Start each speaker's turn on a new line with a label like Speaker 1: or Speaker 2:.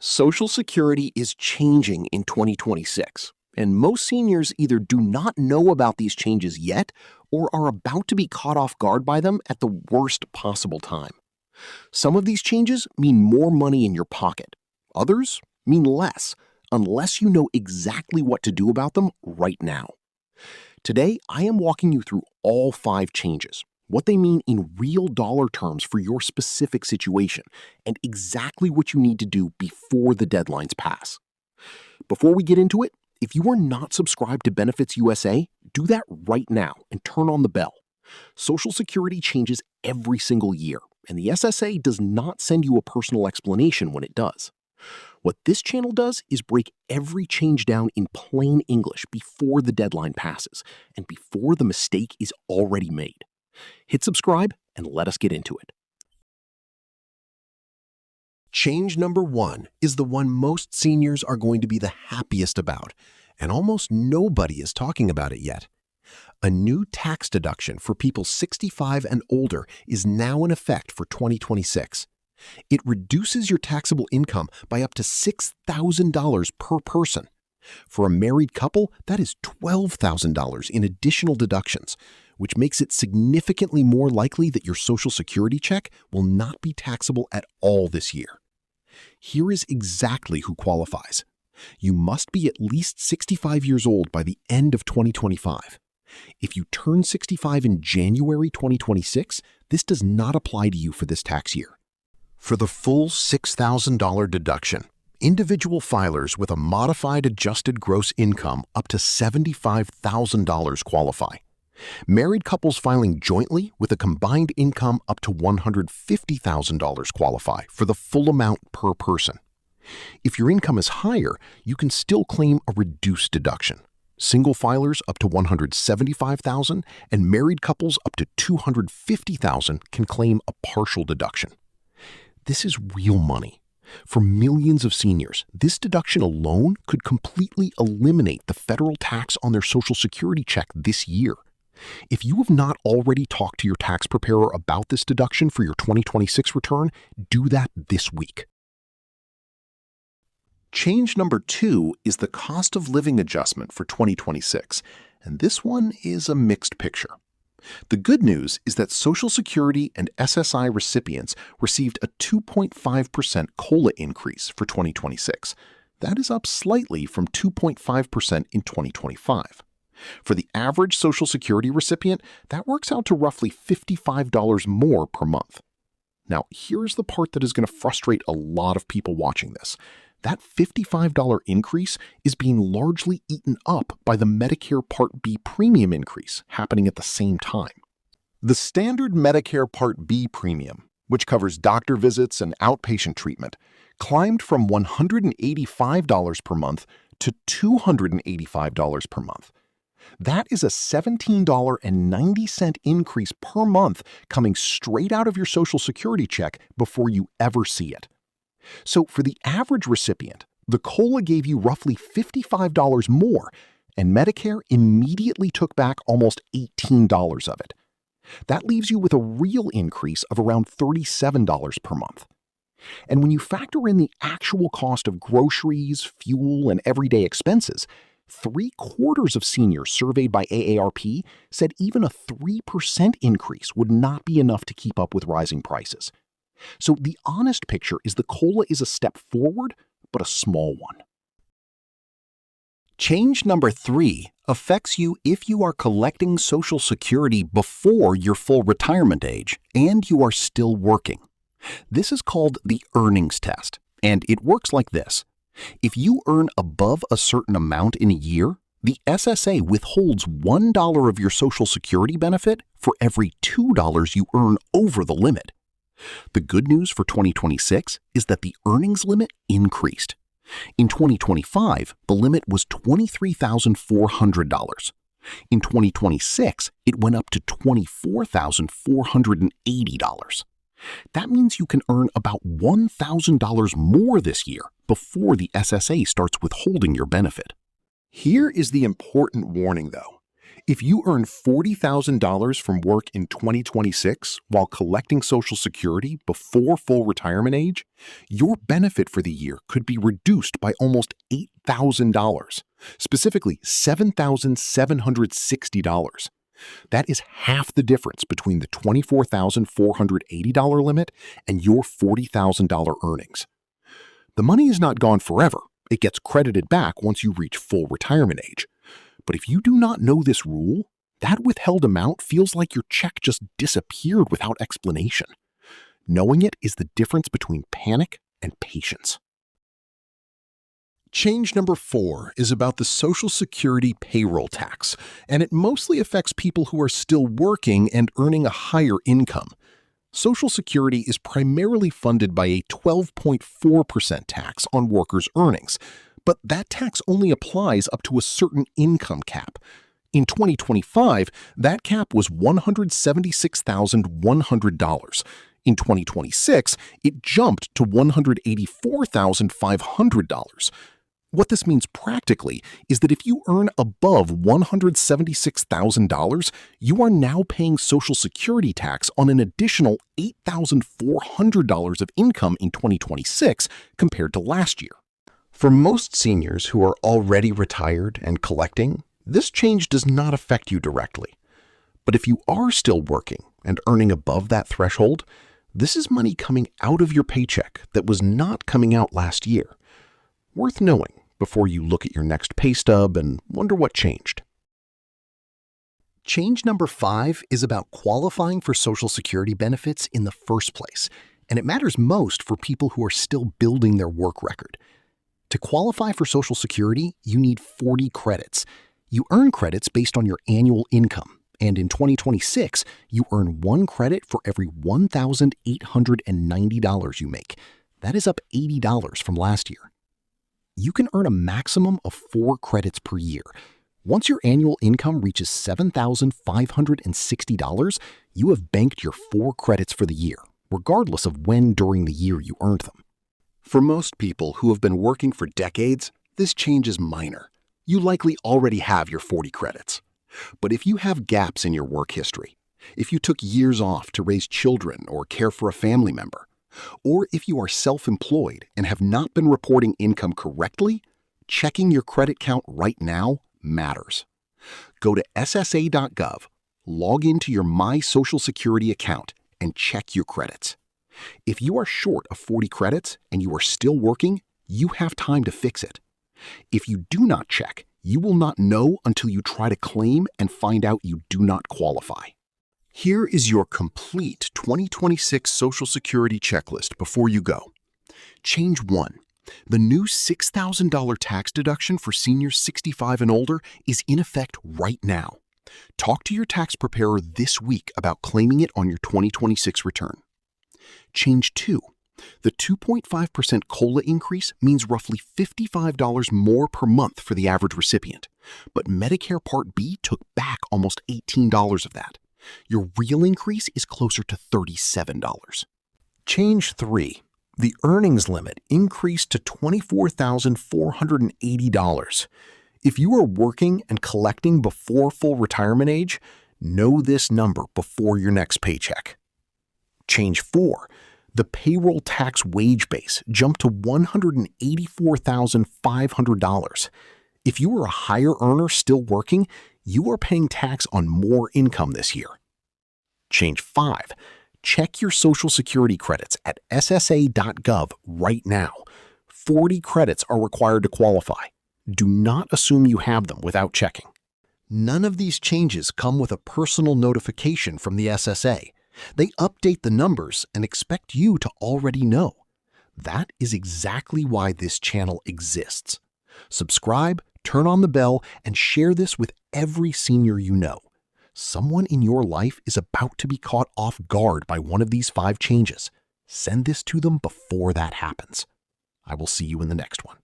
Speaker 1: Social Security is changing in 2026, and most seniors either do not know about these changes yet or are about to be caught off guard by them at the worst possible time. Some of these changes mean more money in your pocket. Others mean less, unless you know exactly what to do about them right now. Today, I am walking you through all 5 changes, what they mean in real dollar terms for your specific situation, and exactly what you need to do before the deadlines pass. Before we get into it, if you are not subscribed to Benefits USA, do that right now and turn on the bell. Social Security changes every single year, and the SSA does not send you a personal explanation when it does. What this channel does is break every change down in plain English before the deadline passes and before the mistake is already made. Hit subscribe and let us get into it.
Speaker 2: Change number 1 is the one most seniors are going to be the happiest about, and almost nobody is talking about it yet. A new tax deduction for people 65 and older is now in effect for 2026. It reduces your taxable income by up to $6,000 per person. For a married couple, that is $12,000 in additional deductions, which makes it significantly more likely that your Social Security check will not be taxable at all this year. Here is exactly who qualifies. You must be at least 65 years old by the end of 2025. If you turn 65 in January 2026, this does not apply to you for this tax year. For the full $6,000 deduction, individual filers with a modified adjusted gross income up to $75,000 qualify. Married couples filing jointly with a combined income up to $150,000 qualify for the full amount per person. If your income is higher, you can still claim a reduced deduction. Single filers up to $175,000 and married couples up to $250,000 can claim a partial deduction. This is real money. For millions of seniors, this deduction alone could completely eliminate the federal tax on their Social Security check this year. If you have not already talked to your tax preparer about this deduction for your 2026 return, do that this week.
Speaker 1: Change number 2 is the cost of living adjustment for 2026, and this one is a mixed picture. The good news is that Social Security and SSI recipients received a 2.5% COLA increase for 2026. That is up slightly from 2.5% in 2025. For the average Social Security recipient, that works out to roughly $55 more per month. Now, here's the part that is going to frustrate a lot of people watching this. That $55 increase is being largely eaten up by the Medicare Part B premium increase happening at the same time. The standard Medicare Part B premium, which covers doctor visits and outpatient treatment, climbed from $185 per month to $285 per month. That is a $17.90 increase per month coming straight out of your Social Security check before you ever see it. So for the average recipient, the COLA gave you roughly $55 more, and Medicare immediately took back almost $18 of it. That leaves you with a real increase of around $37 per month. And when you factor in the actual cost of groceries, fuel, and everyday expenses, 3/4 of seniors surveyed by AARP said even a 3% increase would not be enough to keep up with rising prices. So the honest picture is the COLA is a step forward, but a small one. Change number 3 affects you if you are collecting Social Security before your full retirement age and you are still working. This is called the earnings test, and it works like this. If you earn above a certain amount in a year, the SSA withholds $1 of your Social Security benefit for every $2 you earn over the limit. The good news for 2026 is that the earnings limit increased. In 2025, the limit was $23,400. In 2026, it went up to $24,480. That means you can earn about $1,000 more this year before the SSA starts withholding your benefit. Here is the important warning, though.
Speaker 2: If you earn $40,000 from work in 2026 while collecting Social Security before full retirement age, your benefit for the year could be reduced by almost $8,000, specifically $7,760. That is half the difference between the $24,480 limit and your $40,000 earnings. The money is not gone forever. It gets credited back once you reach full retirement age. But if you do not know this rule, that withheld amount feels like your check just disappeared without explanation. Knowing it is the difference between panic and patience. Change number 4 is about the Social Security payroll tax, and it mostly affects people who are still working and earning a higher income. Social Security is primarily funded by a 12.4% tax on workers' earnings, but that tax only applies up to a certain income cap. In 2025, that cap was $176,100. In 2026, it jumped to $184,500. What this means practically is that if you earn above $176,000, you are now paying Social Security tax on an additional $8,400 of income in 2026 compared to last year. For most seniors who are already retired and collecting, this change does not affect you directly. But if you are still working and earning above that threshold, this is money coming out of your paycheck that was not coming out last year. Worth knowing before you look at your next pay stub and wonder what changed. Change number 5 is about qualifying for Social Security benefits in the first place, and it matters most for people who are still building their work record. To qualify for Social Security, you need 40 credits. You earn credits based on your annual income, and in 2026, you earn 1 credit for every $1,890 you make. That is up $80 from last year. You can earn a maximum of 4 credits per year. Once your annual income reaches $7,560, you have banked your 4 credits for the year, regardless of when during the year you earned them. For most people who have been working for decades, this change is minor. You likely already have your 40 credits. But if you have gaps in your work history, if you took years off to raise children or care for a family member, or if you are self-employed and have not been reporting income correctly, checking your credit count right now matters. Go to ssa.gov, log into your My Social Security account, and check your credits. If you are short of 40 credits and you are still working, you have time to fix it. If you do not check, you will not know until you try to claim and find out you do not qualify. Here is your complete 2026 Social Security checklist before you go. Change 1. The new $6,000 tax deduction for seniors 65 and older is in effect right now. Talk to your tax preparer this week about claiming it on your 2026 return. Change 2. The 2.5% COLA increase means roughly $55 more per month for the average recipient, but Medicare Part B took back almost $18 of that. Your real increase is closer to $37. Change 3. The earnings limit increased to $24,480. If you are working and collecting before full retirement age, know this number before your next paycheck. Change 4. The payroll tax wage base jumped to $184,500. If you are a higher earner still working, you are paying tax on more income this year. Change 5. Check your Social Security credits at ssa.gov right now. 40 credits are required to qualify. Do not assume you have them without checking. None of these changes come with a personal notification from the SSA. They update the numbers and expect you to already know. That is exactly why this channel exists. Subscribe, turn on the bell, and share this with every senior you know. Someone in your life is about to be caught off guard by one of these 5 changes. Send this to them before that happens. I will see you in the next one.